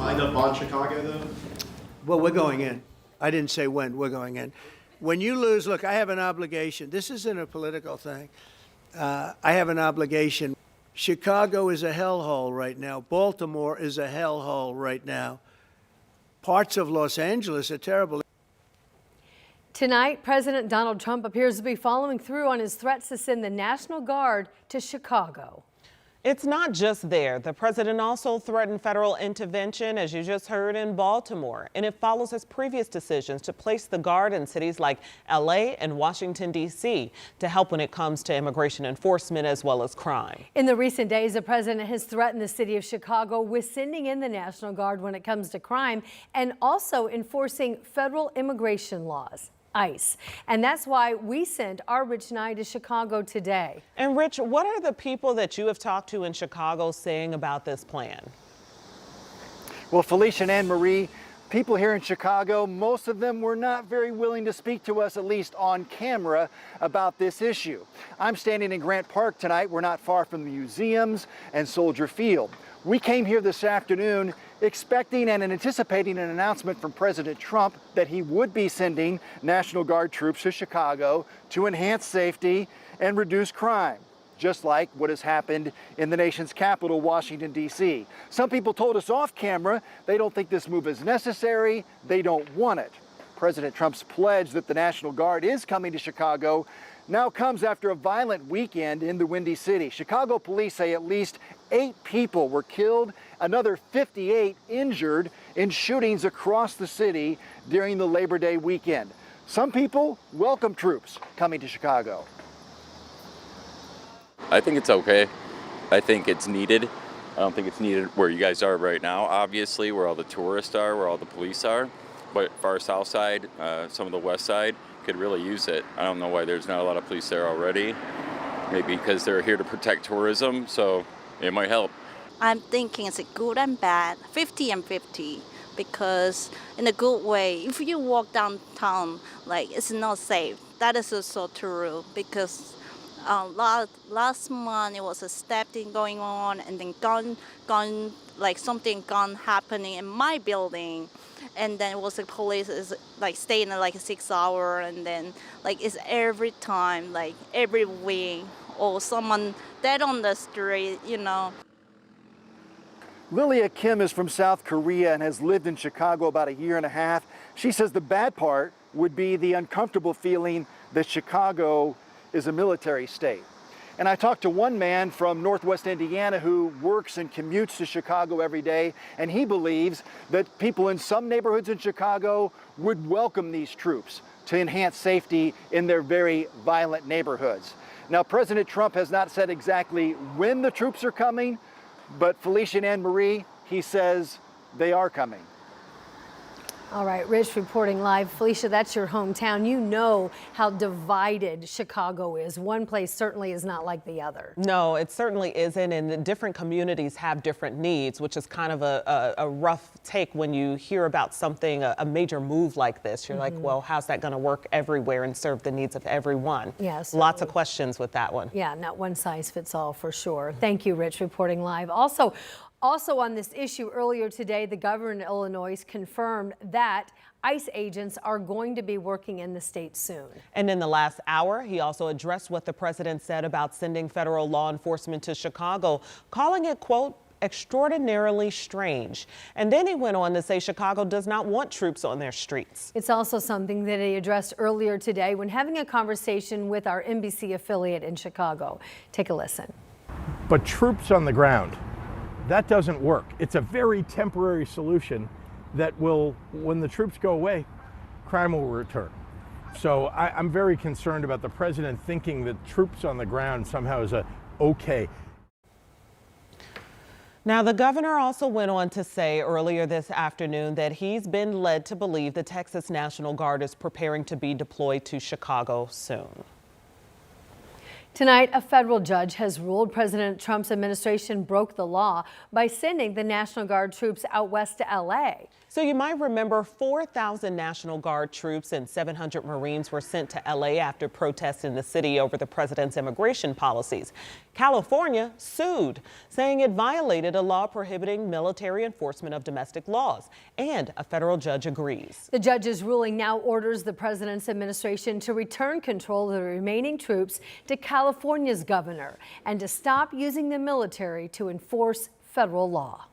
line up on Chicago, though? Well, we're going in. I didn't say when. We're going in. When you lose, look, I have an obligation. This isn't a political thing. I have an obligation. Chicago is a hellhole right now. Baltimore is a hellhole right now. Parts of Los Angeles are terrible. Tonight, President Donald Trump appears to be following through on his threats to send the National Guard to Chicago. It's not just there. The president also threatened federal intervention, as you just heard, in Baltimore. And it follows his previous decisions to place the Guard in cities like LA and Washington, D.C. to help when it comes to immigration enforcement as well as crime. In the recent days, the president has threatened the city of Chicago with sending in the National Guard when it comes to crime and also enforcing federal immigration laws. ICE. And that's why we sent our Rich Nye to Chicago today. And Rich, what are the people that you have talked to in Chicago saying about this plan? Well, Felicia and Anne Marie, people here in Chicago, most of them were not very willing to speak to us, at least on camera, about this issue. I'm standing in Grant Park tonight. We're not far from the museums and Soldier Field. We came here this afternoon expecting and anticipating an announcement from President Trump that he would be sending National Guard troops to Chicago to enhance safety and reduce crime, just like what has happened in the nation's capital, Washington, D.C. Some people told us off camera they don't think this move is necessary, they don't want it. President Trump's pledge that the National Guard is coming to Chicago now comes after a violent weekend in the Windy City. Chicago police say at least 8 people were killed, another 58 injured in shootings across the city during the Labor Day weekend. Some people welcome troops coming to Chicago. I think it's okay. I think it's needed. I don't think it's needed where you guys are right now, obviously, where all the tourists are, where all the police are. But far south side, some of the west side could really use it. I don't know why there's not a lot of police there already. Maybe because they're here to protect tourism, so it might help. I'm thinking it's a good and bad, 50 and 50, because in a good way, if you walk downtown, like it's not safe. That is also true, because last month it was a stabbing going on, and then gun like something gun happening in my building. And then it was the police is like staying like 6 hours, and then like it's every time, like every week, or someone dead on the street, you know. Lilia Kim is from South Korea and has lived in Chicago about a year and a half. She says the bad part would be the uncomfortable feeling that Chicago is a military state. And I talked to one man from Northwest Indiana who works and commutes to Chicago every day, and he believes that people in some neighborhoods in Chicago would welcome these troops to enhance safety in their very violent neighborhoods. Now, President Trump has not said exactly when the troops are coming, but Felicia and Anne Marie, he says they are coming. All right, Rich reporting live. Felicia, that's your hometown. You know how divided Chicago is. One place certainly is not like the other. No, it certainly isn't, and the different communities have different needs, which is kind of a rough take when you hear about something, a major move like this. You're like, well, how's that going to work everywhere and serve the needs of everyone? Yes. Lots of questions with that one. Yeah, not one size fits all for sure. Thank you, Rich, reporting live. Also on this issue earlier today, the governor in Illinois confirmed that ICE agents are going to be working in the state soon. And in the last hour, he also addressed what the president said about sending federal law enforcement to Chicago, calling it, quote, extraordinarily strange. And then he went on to say Chicago does not want troops on their streets. It's also something that he addressed earlier today when having a conversation with our NBC affiliate in Chicago. Take a listen. But troops on the ground, that doesn't work. It's a very temporary solution that will, when the troops go away, crime will return. So I'm very concerned about the president thinking that troops on the ground somehow is okay. Now, the governor also went on to say earlier this afternoon that he's been led to believe the Texas National Guard is preparing to be deployed to Chicago soon. Tonight, a federal judge has ruled President Trump's administration broke the law by sending the National Guard troops out west to L.A. So you might remember 4,000 National Guard troops and 700 Marines were sent to L.A. after protests in the city over the president's immigration policies. California sued, saying it violated a law prohibiting military enforcement of domestic laws, and a federal judge agrees. The judge's ruling now orders the president's administration to return control of the remaining troops to California's governor and to stop using the military to enforce federal law.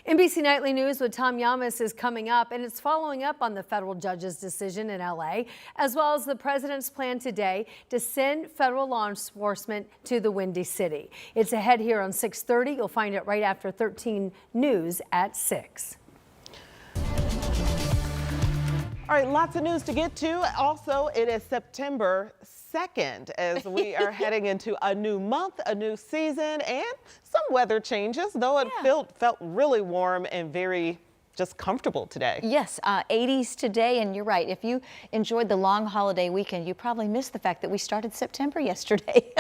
NBC Nightly News with Tom Yamas is coming up, and it's following up on the federal judge's decision in L.A., as well as the president's plan today to send federal law enforcement to the Windy City. It's ahead here on 6:30. You'll find it right after 13 News at 6. All right, lots of news to get to. Also, it is September 2nd as we are heading into a new month, a new season, and some weather changes, though it felt really warm and very just comfortable today. Yes, 80s today, and you're right. If you enjoyed the long holiday weekend, you probably missed the fact that we started September yesterday.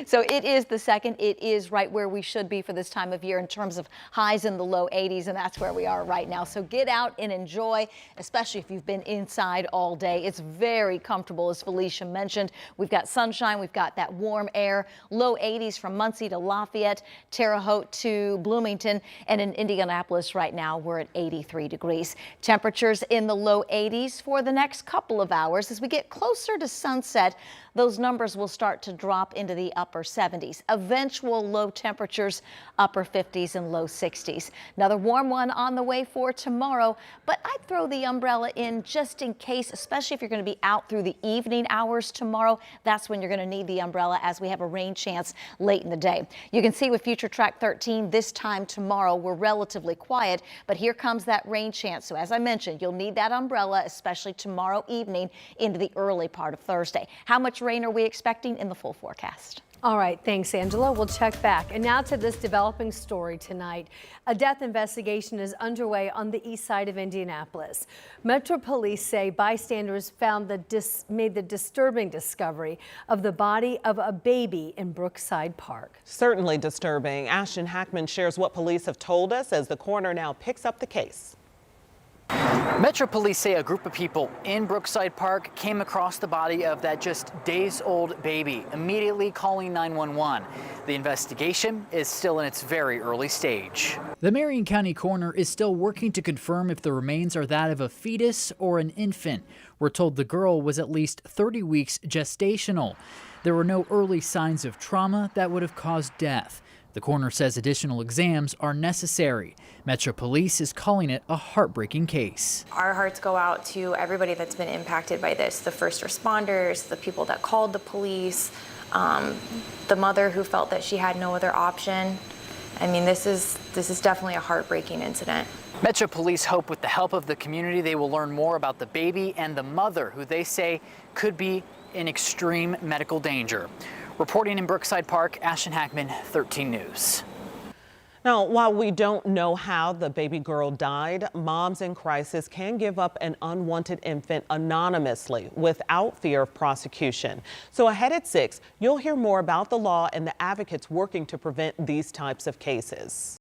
So it is the 2nd. It is right where we should be for this time of year in terms of highs in the low 80s, and that's where we are right now. So get out and enjoy, especially if you've been inside all day. It's very comfortable, as Felicia mentioned. We've got sunshine, we've got that warm air, low 80s from Muncie to Lafayette, Terre Haute to Bloomington, and in Indianapolis right now we're at 83 degrees. Temperatures in the low 80s for the next couple of hours. As we get closer to sunset, those numbers will start to drop into the upper 70s. Eventual low temperatures, upper 50s and low 60s. Another warm one on the way for tomorrow, but I'd throw the umbrella in just in case, especially if you're going to be out through the evening hours tomorrow. That's when you're going to need the umbrella, as we have a rain chance late in the day. You can see with Future Track 13 this time tomorrow we're relatively quiet, but here comes that rain chance. So as I mentioned, you'll need that umbrella, especially tomorrow evening into the early part of Thursday. How much rain are we expecting in the full forecast? All right, thanks, Angela. We'll check back. And now to this developing story tonight. A death investigation is underway on the east side of Indianapolis. Metro Police say bystanders made the disturbing discovery of the body of a baby in Brookside Park. Certainly disturbing. Ashton Hackman shares what police have told us as the coroner now picks up the case. Metro Police say a group of people in Brookside Park came across the body of that just days-old baby, immediately calling 911. The investigation is still in its very early stage. The Marion County coroner is still working to confirm if the remains are that of a fetus or an infant. We're told the girl was at least 30 weeks gestational. There were no early signs of trauma that would have caused death. The coroner says additional exams are necessary. Metro Police is calling it a heartbreaking case. Our hearts go out to everybody that's been impacted by this, the first responders, the people that called the police, the mother who felt that she had no other option. I mean, this is definitely a heartbreaking incident. Metro Police hope with the help of the community they will learn more about the baby and the mother, who they say could be in extreme medical danger. Reporting in Brookside Park, Ashton Hackman, 13 News. Now, while we don't know how the baby girl died, moms in crisis can give up an unwanted infant anonymously without fear of prosecution. So ahead at 6, you'll hear more about the law and the advocates working to prevent these types of cases.